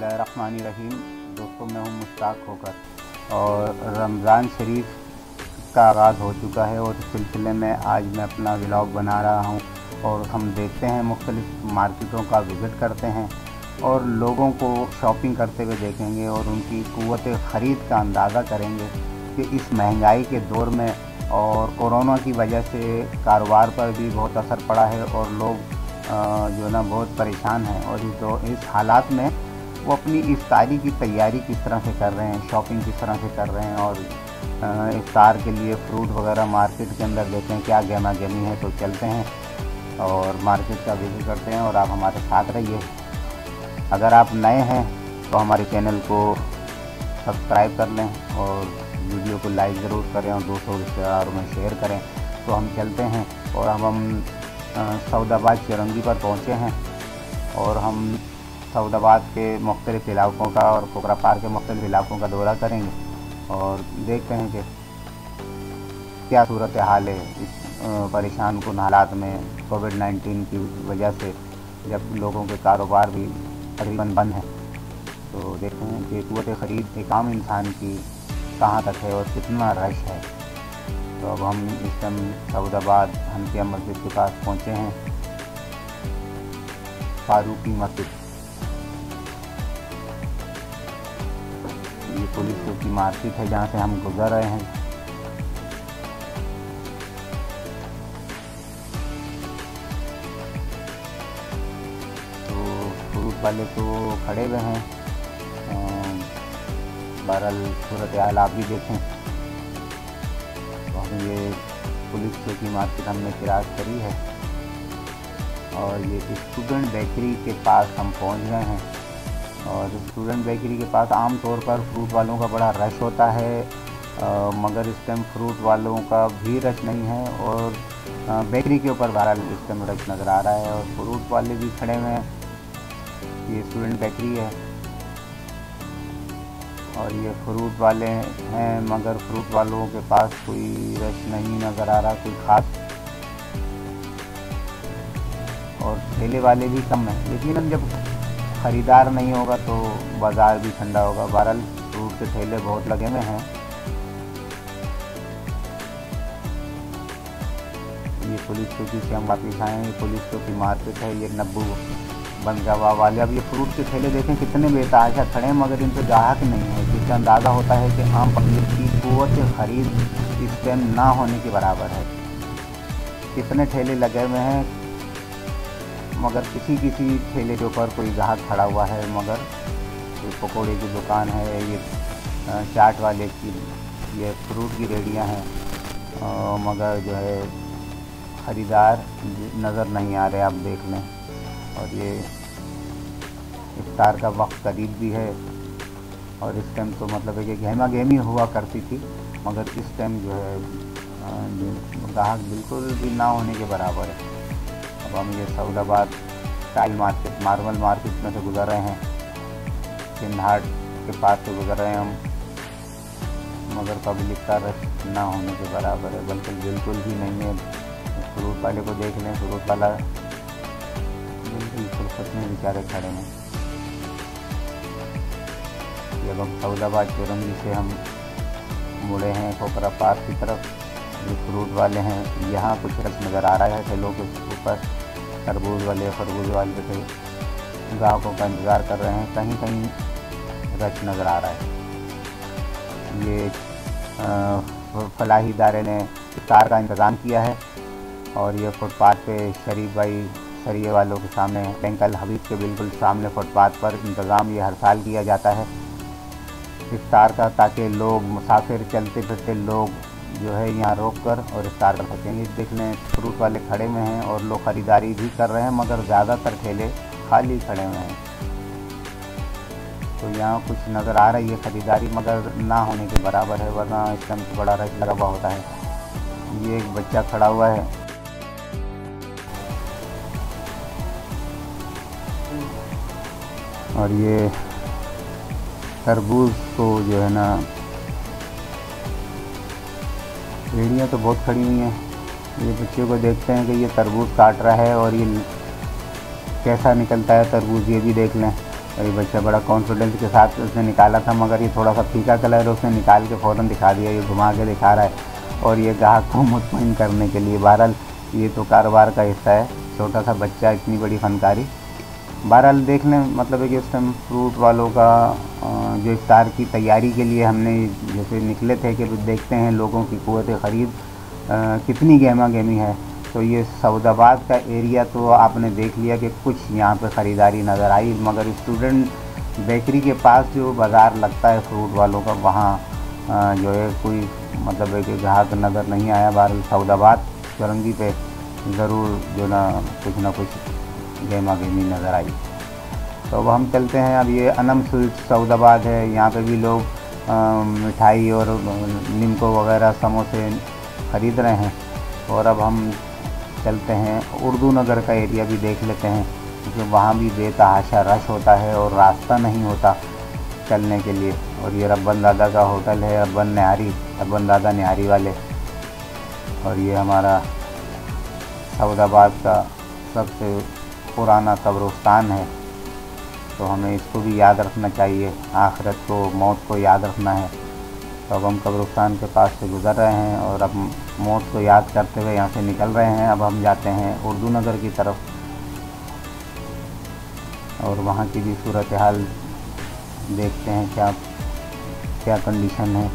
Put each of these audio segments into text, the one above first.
बिस्मिल्लाहिर्रहमानिर्रहीम। दोस्तों, मैं हूं मुश्ताक होकर और रमज़ान शरीफ का आगाज़ हो चुका है और इस सिलसिले में आज मैं अपना व्लॉग बना रहा हूं और हम देखते हैं, मुख्तलिफ़ मार्केटों का विज़िट करते हैं और लोगों को शॉपिंग करते हुए देखेंगे और उनकी क़ुव्वत ख़रीद का अंदाज़ा करेंगे कि इस महंगाई के दौर में और कोरोना की वजह से कारोबार पर भी बहुत असर पड़ा है और लोग जो है ना बहुत परेशान हैं और इस हालात में वो अपनी इफ्तारी की तैयारी किस तरह से कर रहे हैं, शॉपिंग किस तरह से कर रहे हैं और इफ्तार के लिए फ्रूट वगैरह मार्केट के अंदर देते हैं क्या गहमा गहमी है। तो चलते हैं और मार्केट का विजिट करते हैं और आप हमारे साथ रहिए। अगर आप नए हैं तो हमारे चैनल को सब्सक्राइब कर लें और वीडियो को लाइक ज़रूर करें और दोस्तों रिश्तेदारों में शेयर करें। तो हम चलते हैं और हम सऊदाबाद चौरंगी पर पहुँचे हैं और हम सऊदाबाद के मुख्तलिफ़ इलाक़ों का और कोकरा पार के मुख्तलिफ़ इलाक़ों का दौरा करेंगे और देखते हैं कि क्या सूरत हाल है इस परेशान कुन हालात में कोविड-19 की वजह से, जब लोगों के कारोबार भी तकरीबन बंद हैं। तो देखते हैं कि क़ुव्वत ख़रीद एक आम इंसान की कहाँ तक है और कितना रश है। तो अब हम इस टाइम सऊदाबाद हनफिया मस्जिद के पास पहुँचे हैं, फारूकी मस्जिद। ये पुलिस की मार्केट है जहाँ से हम गुजर रहे हैं। तो फ्रूट वाले तो खड़े हुए हैं, बहरहाल सूरत हाल आप भी देखें। तो ये पुलिस की मार्केट हमने क्रॉस करी है और ये स्टूडेंट बेकरी के पास हम पहुंच गए हैं। और स्टूडेंट बेकरी के पास आम तौर पर फ्रूट वालों का बड़ा रश होता है, मगर इस टाइम फ्रूट वालों का भी रश नहीं है और बेकरी के ऊपर बहरहाल इस टाइम रश नज़र आ रहा है और फ्रूट वाले भी खड़े हुए हैं। ये स्टूडेंट बेकरी है और ये फ्रूट वाले हैं, मगर फ्रूट वालों के पास कोई रश नहीं नज़र आ रहा, कोई ख़ास। और ठेले वाले भी कम हैं, लेकिन जब ख़रीदार नहीं होगा तो बाज़ार भी ठंडा होगा। बहरहाल फ्रूट के ठेले बहुत लगे हुए हैं। ये पुलिस चौकी से हम वापस आए हैं। ये पुलिस चौकी मार्केट है, ये नब्बू बंदरगाह वाले। अब ये फ्रूट के ठेले देखें कितने बेतहाशा खड़े हैं, मगर इन पर ग्राहक नहीं है, जिससे अंदाज़ा होता है कि आम पब्लिक की क़ुव्वत ख़रीद इस टाइम ना होने के बराबर है। कितने ठेले लगे हुए हैं, मगर किसी ठेले के ऊपर कोई ग्राहक खड़ा हुआ है, मगर कोई पकौड़े की दुकान है, ये चाट वाले की, ये फ्रूट की रेडियाँ हैं, मगर जो है ख़रीदार नज़र नहीं आ रहे, आप देख लें। और ये इफ्तार का वक्त करीब भी है और इस टाइम तो मतलब है कि गहमा गहमी हुआ करती थी, मगर इस टाइम जो है ग्राहक बिल्कुल भी ना होने के बराबर है। अब हम ये Saudabad tile market, marble market में से गुजर रहे हैं, सिंधाट के पास से गुजर रहे हैं हम, मगर पब्लिक का रश ना होने के बराबर है, बल्कि बिल्कुल भी नहीं है। फ्रूट वाले को देख लें, फ्रूट वाला बिल्कुल फुर्सत में बेचारे खड़े हैं। जब हम सऊदाबाद चौरंगी से हम मुड़े हैं कोकरा पार की तरफ, जो फ्रूट वाले हैं यहाँ कुछ रश नज़र आ रहा है ठेलों के ऊपर। तरबूज वाले, खरबूज वाले थे, ग्राहकों का इंतज़ार कर रहे हैं, कहीं कहीं रश नज़र आ रहा है। ये फलाही इदारे ने इफ्तार का इंतज़ाम किया है और ये फुटपाथ पे शरीफ भाई सरिये वालों के सामने, बैंक अल हबीब के बिल्कुल सामने फुटपाथ पर इंतज़ाम ये हर साल किया जाता है इफ्तार का, ताकि लोग, मुसाफिर, चलते फिरते लोग जो है यहाँ रोक कर और इफ्तार कर सकेंगे। देख लें फ्रूट वाले खड़े हुए हैं और लोग ख़रीदारी भी कर रहे हैं, मगर ज़्यादातर ठेले खाली खड़े हुए हैं। तो यहाँ कुछ नज़र आ रही है ख़रीदारी, मगर ना होने के बराबर है, वरना इस टाइम तो बड़ा रश लगा हुआ होता है। ये एक बच्चा खड़ा हुआ है और ये तरबूज को जो है ना, रेडियाँ तो बहुत खड़ी हुई हैं। ये बच्चे को देखते हैं कि ये तरबूज काट रहा है और ये कैसा निकलता है तरबूज, ये भी देख लें। और ये बच्चा बड़ा कॉन्फिडेंस के साथ उसने निकाला था, मगर ये थोड़ा सा फीका कलर उसने निकाल के फ़ौरन दिखा दिया, ये घुमा के दिखा रहा है और ये ग्राहक को मुतमईन करने के लिए। बहरहाल ये तो कारोबार का हिस्सा है, छोटा सा बच्चा इतनी बड़ी फनकारी। बहरहाल देख लें, मतलब है कि उस टाइम फ्रूट वालों का जो इफ्तार की तैयारी के लिए हमने जैसे निकले थे कि देखते हैं लोगों की क़ुव्वत ख़रीद कितनी गहमा गहमी है। तो ये सऊदाबाद का एरिया तो आपने देख लिया कि कुछ यहाँ पे ख़रीदारी नज़र आई, मगर स्टूडेंट बेकरी के पास जो बाज़ार लगता है फ्रूट वालों का, वहाँ जो है कोई मतलब है कि ग्राहक नज़र नहीं आया। बहरहाल सऊदाबाद चौरंगी पे ज़रूर जो ना कुछ गहमा गहमी नज़र आई। तो अब हम चलते हैं, अब ये अनम स्वीट्स सऊदाबाद है, यहाँ पे भी लोग मिठाई और निमको वगैरह समोसे ख़रीद रहे हैं। और अब हम चलते हैं उर्दू नगर का एरिया भी देख लेते हैं, क्योंकि वहाँ भी बेतहाशा रश होता है और रास्ता नहीं होता चलने के लिए। और ये रब्बन दादा का होटल है, रब्बन दादा निहारी वाले। और ये हमारा सऊदाबाद का सबसे पुराना कब्रिस्तान है, तो हमें इसको भी याद रखना चाहिए, आखिरत को, मौत को याद रखना है। तो अब हम कब्रिस्तान के पास से गुज़र रहे हैं और अब मौत को याद करते हुए यहाँ से निकल रहे हैं। अब हम जाते हैं उर्दू नगर की तरफ और वहाँ की भी सूरत हाल देखते हैं क्या कंडीशन है।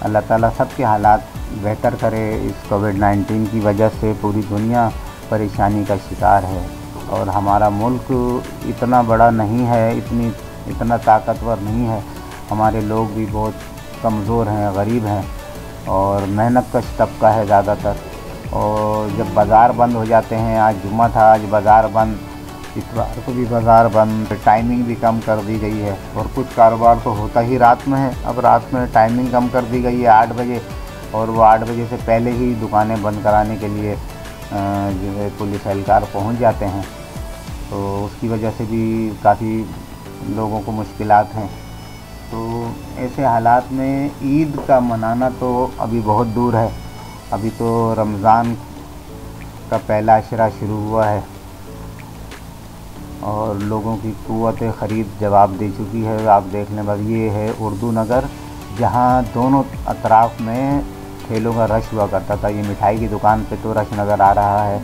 अल्लाह ताला सबके हालात बेहतर करे। इस कोविड-19 की वजह से पूरी दुनिया परेशानी का शिकार है और हमारा मुल्क इतना बड़ा नहीं है, इतना ताकतवर नहीं है। हमारे लोग भी बहुत कमज़ोर हैं, गरीब हैं और मेहनत कश तबका है ज़्यादातर। और जब बाज़ार बंद हो जाते हैं, आज जुम्मा था, आज बाज़ार बंद, इतवार को भी बाज़ार बंद, टाइमिंग भी कम कर दी गई है। और कुछ कारोबार तो होता ही रात में है, अब रात में टाइमिंग कम कर दी गई है 8 बजे, और वो 8 बजे से पहले ही दुकानें बंद कराने के लिए जो है पुलिस एहलकार पहुंच जाते हैं। तो उसकी वजह से भी काफ़ी लोगों को मुश्किलात हैं। तो ऐसे हालात में ईद का मनाना तो अभी बहुत दूर है। अभी तो रमज़ान का पहला अशरा शुरू हुआ है और लोगों की क़ुव्वत ख़रीद जवाब दे चुकी है। आप देख लें, बस ये है उर्दू नगर, जहाँ दोनों अतराफ़ में ठेलों का रश हुआ करता था। ये मिठाई की दुकान पे तो रश नज़र आ रहा है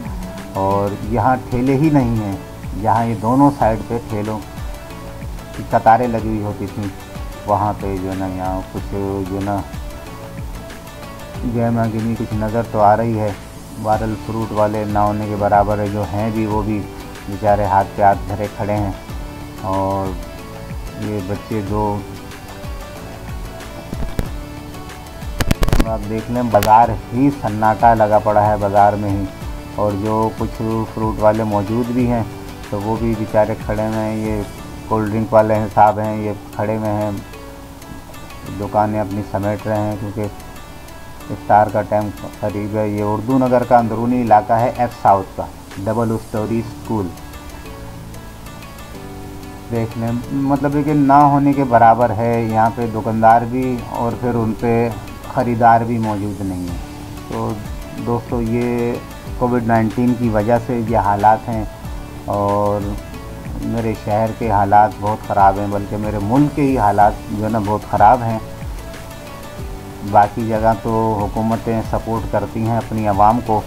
और यहाँ ठेले ही नहीं हैं, जहाँ ये दोनों साइड पे ठेलों की कतारें लगी हुई होती थी, वहाँ पे जो ना यहाँ कुछ जो ना गहमा गहमी कुछ नज़र तो आ रही है। बहरहाल फ्रूट वाले ना होने के बराबर है, जो हैं भी वो भी बेचारे हाथ पे हाथ धरे खड़े हैं। और ये बच्चे दो, आप देख लें, बाज़ार ही सन्नाटा लगा पड़ा है बाज़ार में ही। और जो कुछ फ्रूट वाले मौजूद भी हैं तो वो भी बेचारे खड़े हुए हैं। ये कोल्ड ड्रिंक वाले साहब हैं, ये खड़े हुए हैं, दुकानें अपनी समेट रहे हैं क्योंकि इफ्तार का टाइम करीब है। ये उर्दू नगर का अंदरूनी इलाका है, एफ साउथ का डबल स्टोरी स्कूल। देख लें, मतलब है कि ना होने के बराबर है। यहाँ पे दुकानदार भी और फिर उन पे ख़रीदार भी मौजूद नहीं है। तो दोस्तों, ये कोविड-19 की वजह से ये हालात हैं और मेरे शहर के हालात बहुत ख़राब हैं, बल्कि मेरे मुल्क के ही हालात जो है ना बहुत ख़राब हैं। बाकी जगह तो हुकूमतें सपोर्ट करती हैं अपनी आवाम को,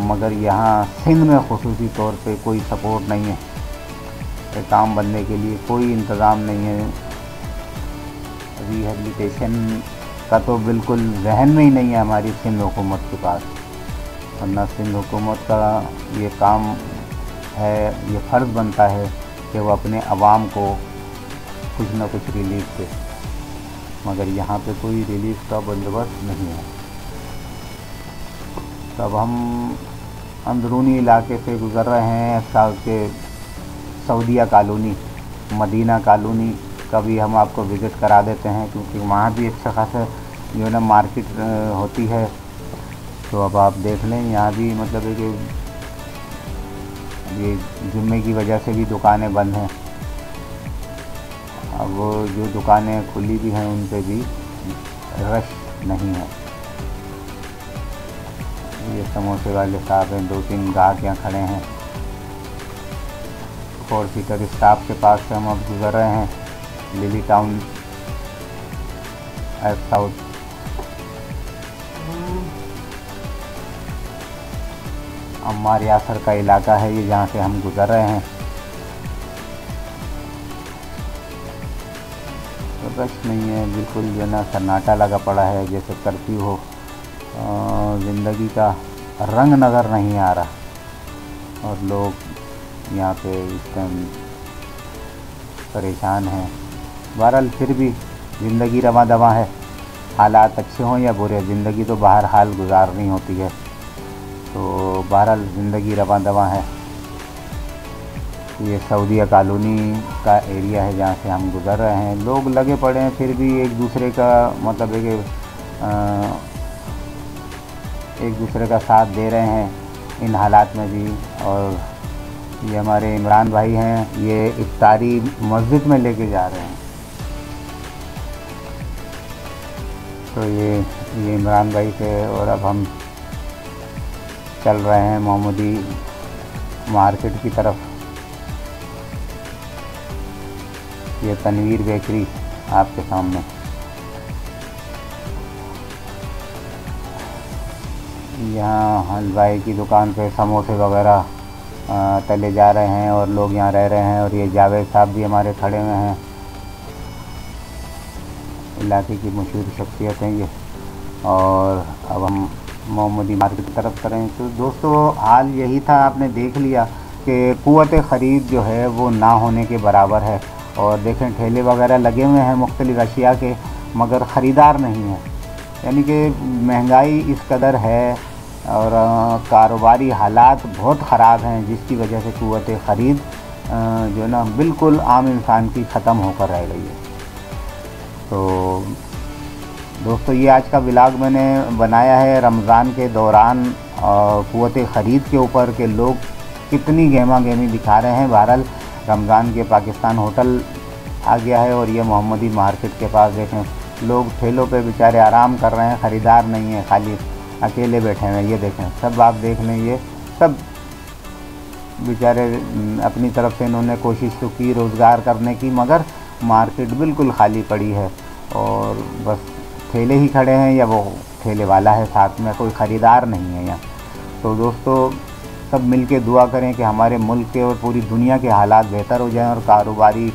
मगर यहाँ सिंध में ख़ुसूसी तौर पे कोई सपोर्ट नहीं है। काम बनने के लिए कोई इंतज़ाम नहीं है। रिहेबिलिटेशन का तो बिल्कुल जहन में ही नहीं है हमारी सिंध हुकूमत के पास। वरना सिंध हुकूमत का ये काम है, ये फ़र्ज़ बनता है कि वो अपने अवाम को कुछ न कुछ रिलीफ दे, मगर यहाँ पे कोई रिलीफ का बंदोबस्त नहीं है। तब हम अंदरूनी इलाके से गुज़र रहे हैं, साउथ के सऊदिया कॉलोनी, मदीना कॉलोनी का भी हम आपको विज़िट करा देते हैं, क्योंकि वहाँ भी अच्छा खासा जो है ना मार्केट होती है। तो अब आप देख लें, यहाँ भी मतलब है कि ये जुम्मे की वजह से भी दुकानें बंद हैं। अब वो जो दुकानें खुली भी हैं उन पे भी रश नहीं है। ये समोसे वाले साहब हैं, 2-3 गाहक यहाँ खड़े हैं। 4 सीटर स्टाफ के पास से हम अब गुज़र रहे हैं Lily Town at south. Ammar Yasir का इलाका है ये, जहाँ से हम गुज़र रहे हैं। तो रश नहीं है, बिल्कुल जो है ना सन्नाटा लगा पड़ा है, जैसे कर्फ्यू हो। ज़िंदगी का रंग नज़र नहीं आ रहा और लोग यहाँ पे इस टाइम परेशान हैं। बहरहाल फिर भी ज़िंदगी रवां दवां है, हालात अच्छे हों या बुरे, ज़िंदगी तो बाहर हाल गुजारनी होती है। तो बहरहाल ज़िंदगी रवां दवां है। ये सऊदीया कॉलोनी का एरिया है जहाँ से हम गुज़र रहे हैं। लोग लगे पड़े हैं, फिर भी एक दूसरे का मतलब है कि एक दूसरे का साथ दे रहे हैं इन हालात में भी। और ये हमारे इमरान भाई हैं, ये इफ्तारी मस्जिद में लेके जा रहे हैं। तो ये इमरान भाई थे और अब हम चल रहे हैं मोहम्मदी मार्केट की तरफ। ये तनवीर बेकरी आपके सामने। यहाँ हलवाई की दुकान पे समोसे वगैरह तले जा रहे हैं और लोग यहाँ रह रहे हैं। और ये जावेद साहब भी हमारे खड़े हुए हैं, इलाके की मशहूर शख्सियत हैं ये। और अब हम मोहम्मदी मार्केट की तरफ करें। तो दोस्तों हाल यही था, आपने देख लिया कि क़ुव्वत ख़रीद जो है वो ना होने के बराबर है। और देखें ठेले वगैरह लगे हुए हैं मुख्तलिफ़ अशिया के, मगर ख़रीदार नहीं है। यानी कि महंगाई इस कदर है और कारोबारी हालात बहुत ख़राब हैं, जिसकी वजह से क़ुव्वत ख़रीद जो ना बिल्कुल आम इंसान की ख़त्म होकर रह गई है। तो दोस्तों ये आज का व्लॉग मैंने बनाया है रमज़ान के दौरान क़ुव्वत ख़रीद के ऊपर कि लोग कितनी गहमा गहमी दिखा रहे हैं। बहरहाल रमज़ान के पाकिस्तान होटल आ गया है और ये मोहम्मदी मार्केट के पास देखें लोग ठेलों पे बेचारे आराम कर रहे हैं, ख़रीदार नहीं है, खाली अकेले बैठे हैं। ये देखें सब आप देख लें, ये सब बेचारे अपनी तरफ से इन्होंने कोशिश तो की रोज़गार करने की, मगर मार्केट बिल्कुल खाली पड़ी है और बस ठेले ही खड़े हैं या वो ठेले वाला है साथ में, कोई ख़रीदार नहीं है यहाँ। तो दोस्तों सब मिल के दुआ करें कि हमारे मुल्क के और पूरी दुनिया के हालात बेहतर हो जाएं और कारोबारी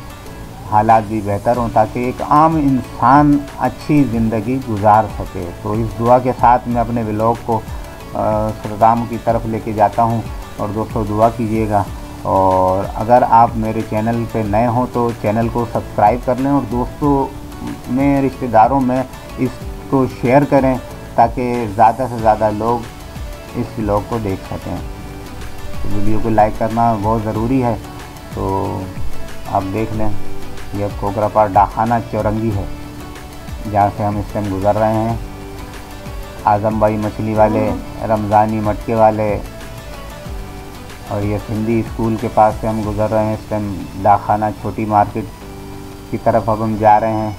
हालात भी बेहतर हों, ताकि एक आम इंसान अच्छी ज़िंदगी गुजार सके। तो इस दुआ के साथ मैं अपने व्लॉग को इख्तिताम की तरफ लेके जाता हूँ। और दोस्तों दुआ कीजिएगा, और अगर आप मेरे चैनल पे नए हों तो चैनल को सब्सक्राइब कर लें और दोस्तों में रिश्तेदारों में इसको शेयर करें ताकि ज़्यादा से ज़्यादा लोग इस व्लॉग को देख सकें। तो वीडियो को लाइक करना बहुत ज़रूरी है। तो आप देख लें यह कोकरापार डाखाना चौरंगी है जहाँ से हम इस टाइम गुज़र रहे हैं। आज़म भाई मछली वाले, रमज़ानी मटके वाले और ये सिंधी स्कूल के पास से हम गुज़र रहे हैं इस टाइम। डाखाना छोटी मार्केट की तरफ अब हम जा रहे हैं।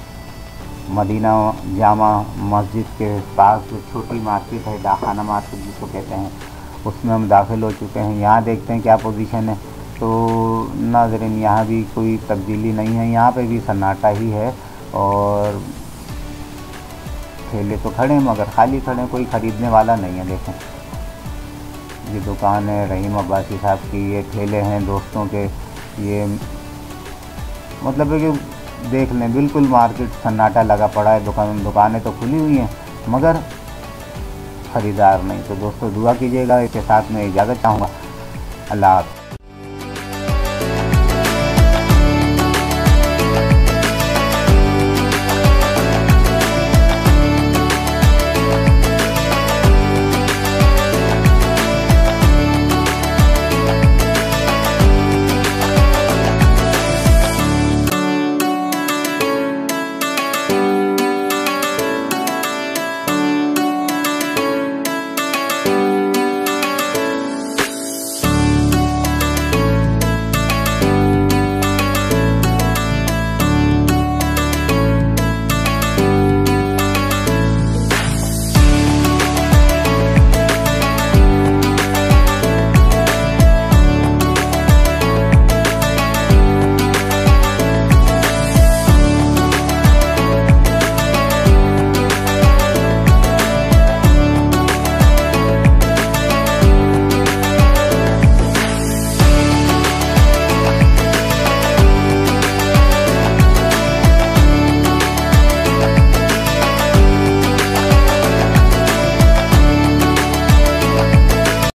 मदीना जामा मस्जिद के पास जो छोटी मार्केट है, डाखाना मार्केट जिसको कहते हैं, उसमें हम दाखिल हो चुके हैं। यहाँ देखते हैं क्या पोजीशन है। तो नाज़रीन यहाँ भी कोई तब्दीली नहीं है, यहाँ पे भी सन्नाटा ही है और ठेले तो खड़े हैं मगर खाली खड़े हैं, कोई ख़रीदने वाला नहीं है। देखें ये दुकान है रहीम अब्बासी साहब की, ये ठेले हैं दोस्तों के। ये मतलब है कि देख लें बिल्कुल मार्केट सन्नाटा लगा पड़ा है। दुकानें तो खुली हुई हैं मगर ख़रीदार नहीं। तो दोस्तों दुआ कीजिएगा। इसके साथ मैं इजाज़त चाहूँगा। अल्लाह हाफ़िज़।